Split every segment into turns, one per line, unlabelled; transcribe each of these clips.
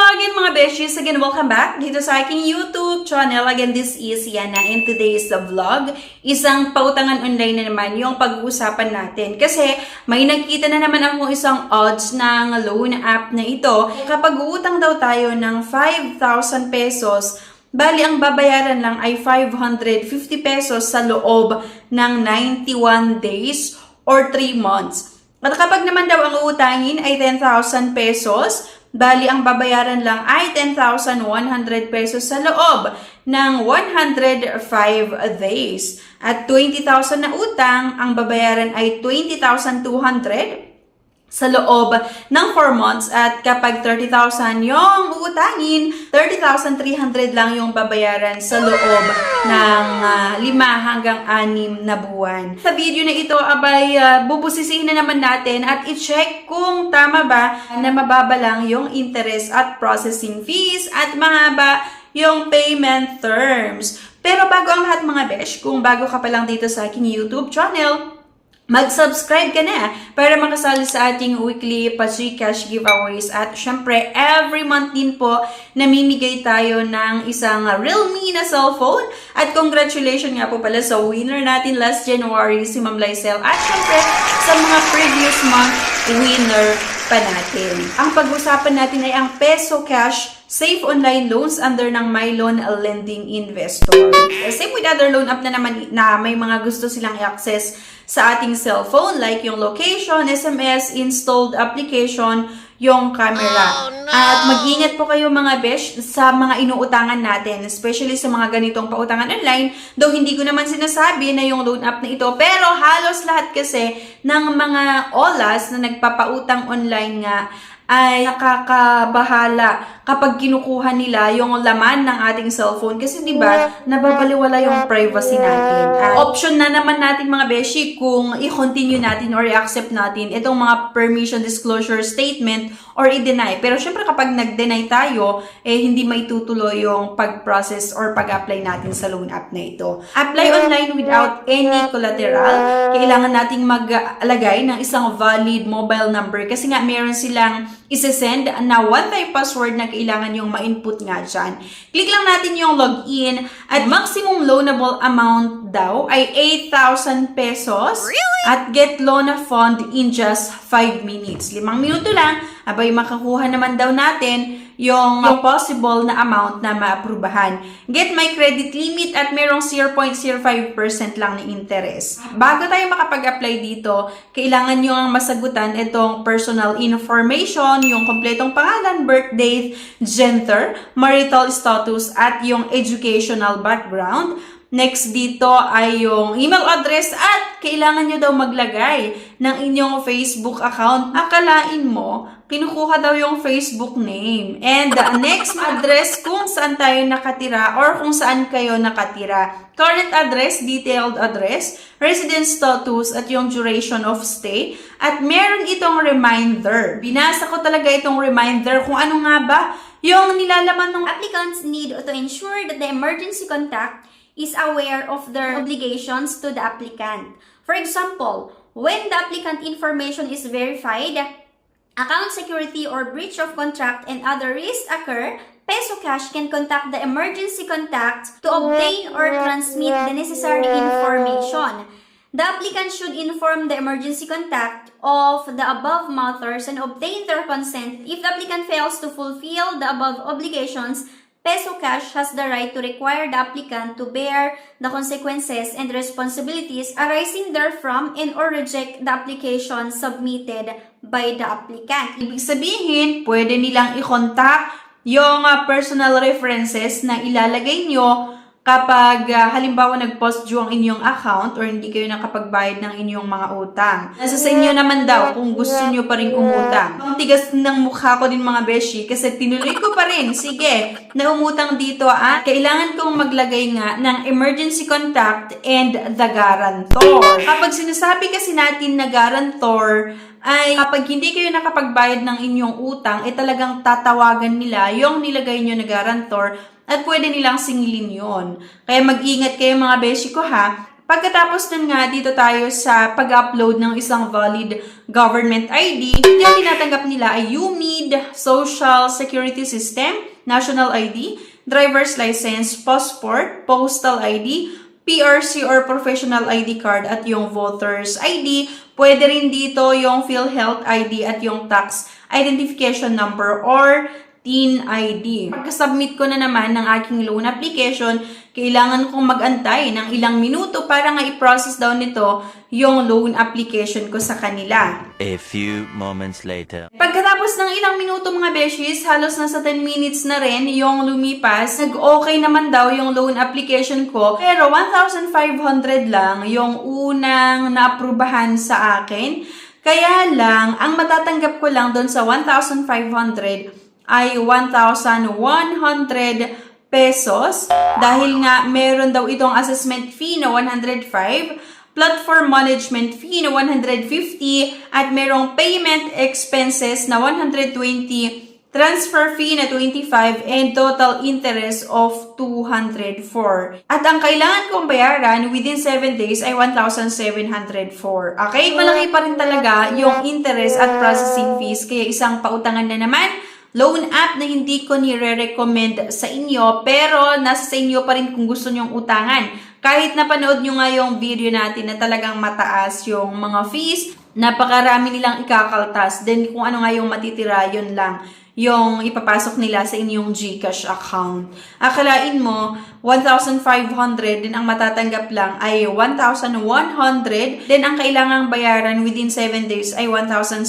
again mga besties, again welcome back dito sa aking YouTube channel. Again, this is Yana and today's vlog. Isang pautangan online na naman yung pag-uusapan natin. Kasi may nakita na naman ako isang odds ng loan app na ito. Kapag uutang daw tayo ng 5,000 pesos, bali ang babayaran lang ay 550 pesos sa loob ng 91 days or 3 months. At kapag naman daw ang uutangin ay 10,000 pesos, bali ang babayaran lang ay 10,100 pesos sa loob ng 105 days. At 20,000 na utang, ang babayaran ay 20,200 sa loob ng 4 months. At kapag 30,000 yung uutangin, 30,300 lang yung babayaran sa loob ng 5 hanggang 6 na buwan. Sa video na ito, abay, bubusisihin na naman natin at i-check kung tama ba na mababa lang yung interest at processing fees at mahaba yung payment terms. Pero bago ang lahat mga besh, kung bago ka pa lang dito sa aking YouTube channel, mag-subscribe ka na para makasali sa ating weekly pa-Gcash giveaways. At syempre, every month din po, namimigay tayo ng isang Realme na cellphone. At congratulations nga po pala sa winner natin last January, si Ma'am Lysel. At syempre, sa mga previous month winner pa natin. Ang pag-usapan natin ay ang Peso Cash Safe Online Loans under ng MyLoan Lending Investor. Same with other loan app na naman na may mga gusto silang i-access sa ating cellphone like yung location, SMS, installed application, yung camera. Oh, no. At mag-ingat po kayo mga besh sa mga inuutangan natin, especially sa mga ganitong pautangan online. Though hindi ko naman sinasabi na yung loan app na ito, pero halos lahat kasi ng mga olas na nagpapautang online nga ay nakakabahala kapag kinukuha nila yung laman ng ating cellphone. Kasi diba, nababaliwala yung privacy natin. Option na naman natin mga beshi kung i-continue natin or i-accept natin itong mga permission disclosure statement or i-deny. Pero syempre kapag nag-deny tayo, hindi maitutuloy yung pag-process or pag-apply natin sa loan app na ito. Apply online without any collateral. Kailangan nating mag-alagay ng isang valid mobile number kasi nga meron silang isi-send na one-time password na kailangan yung ma-input nga dyan. Click lang natin yung login at maximum loanable amount daw ay 8,000 pesos. Really? At get loan fund in just 5 minutes. 5 minuto lang, abay makakuha naman daw natin yung possible na amount na maaprubahan. Get my credit limit at merong 0.05% lang na interest. Bago tayo makapag-apply dito, kailangan nyo ang masagutan itong personal information, yung kompletong pangalan, birth date, gender, marital status, at yung educational background. Next dito ay yung email address at kailangan nyo daw maglagay ng inyong Facebook account. Akalain mo, kinukuha daw yung Facebook name. And the next address kung saan tayo nakatira or kung saan kayo nakatira. Current address, detailed address, residence status at yung duration of stay. At meron itong reminder. Binasa ko talaga itong reminder kung ano nga ba yung nilalaman ng
applicants need to ensure that the emergency contact is aware of their obligations to the applicant. For example, when the applicant information is verified, account security or breach of contract and other risks occur, Peso Cash can contact the emergency contact to obtain or transmit the necessary information. The applicant should inform the emergency contact of the above matters and obtain their consent. If the applicant fails to fulfill the above obligations, Peso Cash has the right to require the applicant to bear the consequences and responsibilities arising therefrom and or reject the application submitted by the applicant.
Ibig sabihin, pwede nilang i-contact yung personal references na ilalagay nyo kapag halimbawa nag-post due ang inyong account or hindi kayo nakapagbayad ng inyong mga utang. Nasa sa inyo naman daw kung gusto nyo pa rin umutang. Ang tigas ng mukha ko din mga beshi kasi tinuloy ko pa rin. Sige, na umutang dito at kailangan kong maglagay nga ng emergency contact and the guarantor. Kapag sinasabi kasi natin na guarantor, ay kapag hindi kayo nakapagbayad ng inyong utang, talagang tatawagan nila yung nilagay nyo na guarantor at pwede nilang singilin yon. Kaya mag-ingat kayo mga beshi ko ha. Pagkatapos nun nga, dito tayo sa pag-upload ng isang valid government ID. Yung tinatanggap nila ay UMID, Social Security System, National ID, Driver's License, Passport, Postal ID, PRC or Professional ID Card at yung Voter's ID. Pwede rin dito yung PhilHealth ID at yung Tax Identification Number or TIN ID. Pagka-submit ko na naman ng aking loan application, kailangan kong mag-antay ng ilang minuto para nga i-process daw nito yung loan application ko sa kanila.
A few moments later.
Pagkatapos ng ilang minuto mga beshies, halos nasa 10 minutes na rin yung lumipas. Nag-okay naman daw yung loan application ko. Pero 1,500 lang yung unang naaprubahan sa akin. Kaya lang, ang matatanggap ko lang doon sa 1,500 ay 1,100 pesos dahil nga meron daw itong assessment fee na 105, platform management fee na 150, at merong payment expenses na 120, transfer fee na 25, and total interest of 204. At ang kailangan kong bayaran within 7 days ay 1,704. Okay? Malaki pa rin talaga yung interest at processing fees, kaya isang pautangan na naman. Loan app na hindi ko nire-recommend sa inyo, pero nasa sa inyo pa rin kung gusto nyong utangan. Kahit napanood nyo nga yung video natin na talagang mataas yung mga fees, napakarami nilang ikakaltas. Then kung ano nga yung matitira, yun lang yung ipapasok nila sa inyong GCash account. Akalain mo, 1,500, din ang matatanggap lang ay 1,100, then ang kailangang bayaran within 7 days ay 1,704.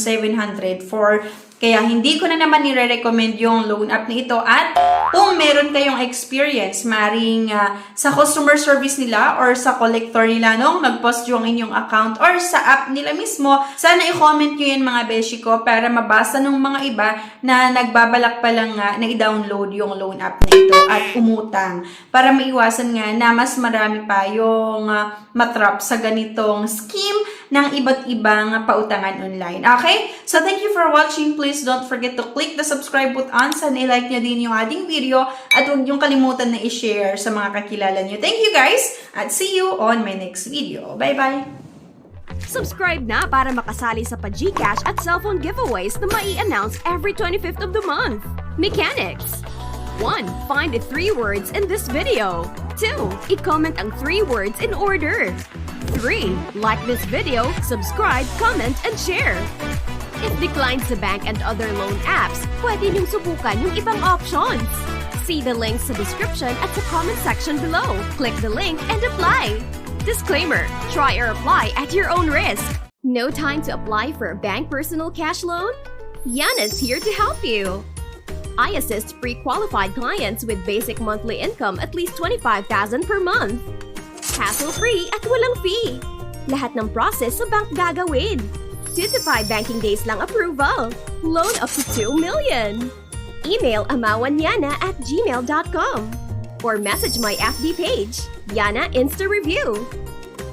Kaya hindi ko na naman nire-recommend yung loan app na ito. At kung meron kayong experience, maring sa customer service nila or sa collector nila nung nag-post yung inyong account or sa app nila mismo, sana i-comment nyo yun mga beshi ko para mabasa ng mga iba na nagbabalak pa lang nga na i-download yung loan app na ito at umutang. Para maiwasan nga na mas marami pa yung matrap sa ganitong scheme ng iba't ibang pautangan online. Okay? So thank you for watching. Please don't forget to click the subscribe button. Sana i-like nyo din yung ating video at huwag niyong kalimutan na i-share sa mga kakilala nyo. Thank you guys at see you on my next video. Bye-bye!
Subscribe na para makasali sa pa-GCash at cellphone giveaways na mai-announce every 25th of the month. Mechanics. 1. Find the 3 words in this video. 2. I-comment ang 3 words in order. 3. Like this video, subscribe, comment, and share. If declined sa bank and other loan apps, pwede niyong subukan yung ibang options. See the links sa description at sa comment section below. Click the link and apply. Disclaimer, try or apply at your own risk. No time to apply for a bank personal cash loan? Yana's here to help you. I assist pre-qualified clients with basic monthly income at least 25,000 per month. Hassle-free at walang fee. Lahat ng process sa bank gagawin. 2 to 5 banking days lang approval. Loan up to 2 million. Email amawanyana@gmail.com or message my FB page, Yana Insta Review.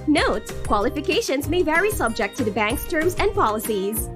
Note, qualifications may vary subject to the bank's terms and policies.